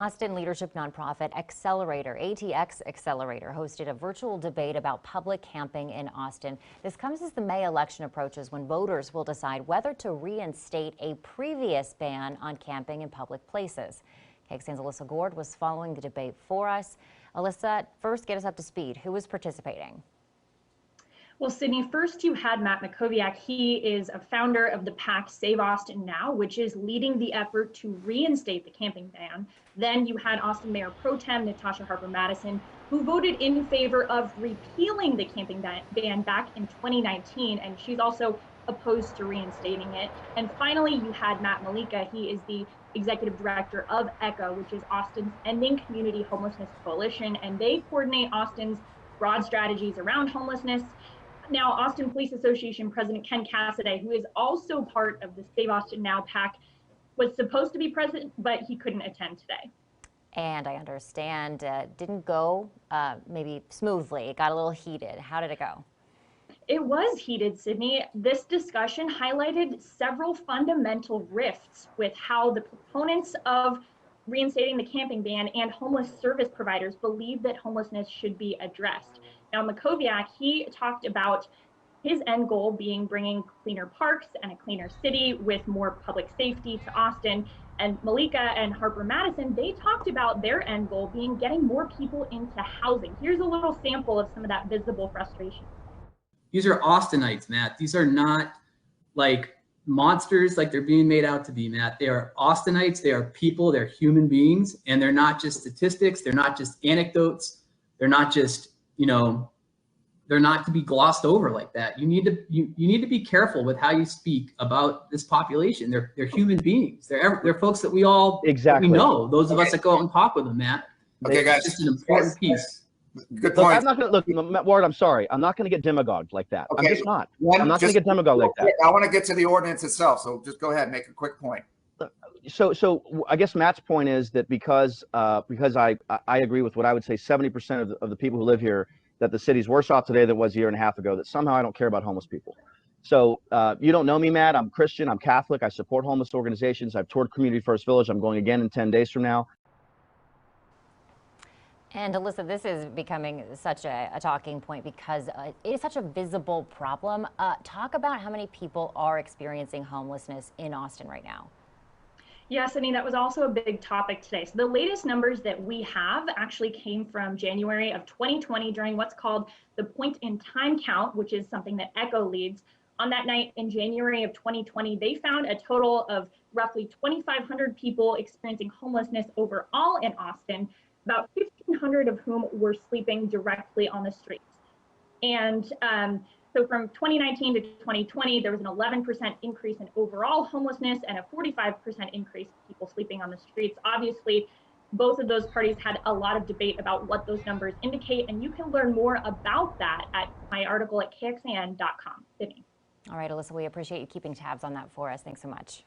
Austin leadership nonprofit Accelerator, ATX Accelerator, hosted a virtual debate about public camping in Austin. This comes as the May election approaches, when voters will decide whether to reinstate a previous ban on camping in public places. KXAN's Alyssa Goard was following the debate for us. Alyssa, first get us up to speed. Who was participating? Well, Sydney, first you had Matt Mackowiak. He is a founder of the PAC Save Austin Now, which is leading the effort to reinstate the camping ban. Then you had Austin Mayor Pro Tem Natasha Harper Madison, who voted in favor of repealing the camping ban back in 2019, and she's also opposed to reinstating it. And finally, you had Matt Malika. He is the executive director of ECHO, which is Austin's Ending Community Homelessness Coalition, and they coordinate Austin's broad strategies around homelessness. Now, Austin Police Association President Ken Cassidy, who is also part of the Save Austin Now PAC, was supposed to be present, but he couldn't attend today. And I understand didn't go maybe smoothly. It got a little heated. How did it go? It was heated, Sydney. This discussion highlighted several fundamental rifts with how the proponents of reinstating the camping ban and homeless service providers believe that homelessness should be addressed. Now, Mackowiak, he talked about his end goal being bringing cleaner parks and a cleaner city with more public safety to Austin. And Malika and Harper Madison, they talked about their end goal being getting more people into housing. Here's a little sample of some of that visible frustration. These are Austinites, Matt. These are not like monsters like they're being made out to be, Matt. They are Austinites. They are people. They're human beings. And they're not just statistics. They're not just anecdotes. They're not just, they're not to be glossed over like that. You need to be careful with how you speak about this population. They're human beings. They're folks that we all exactly we know. Those of us that go out and talk with them, Matt. Okay, guys, it's just an important piece. Good point. Look, I'm not going to look, Ward. I'm sorry. I'm not going to get demagogued like that. Okay. I'm just not. I'm not going to get demagogued like that. I want to get to the ordinance itself, so just go ahead, make a quick point. So I guess Matt's point is that because I agree with what I would say 70% of the people who live here, that the city's worse off today than it was a year and a half ago, that somehow I don't care about homeless people. So you don't know me, Matt. I'm Christian. I'm Catholic. I support homeless organizations. I've toured Community First Village. I'm going again in 10 days from now. And Alyssa, this is becoming such a talking point because it is such a visible problem. Talk about how many people are experiencing homelessness in Austin right now. Yes, I mean, that was also a big topic today. So the latest numbers that we have actually came from January of 2020 during what's called the point in time count, which is something that ECHO leads. On that night in January of 2020, they found a total of roughly 2,500 people experiencing homelessness overall in Austin, about 1,500 of whom were sleeping directly on the streets. And so from 2019 to 2020, there was an 11% increase in overall homelessness and a 45% increase in people sleeping on the streets. Obviously, both of those parties had a lot of debate about what those numbers indicate, and you can learn more about that at my article at KXAN.com. Sydney. All right, Alyssa, we appreciate you keeping tabs on that for us. Thanks so much.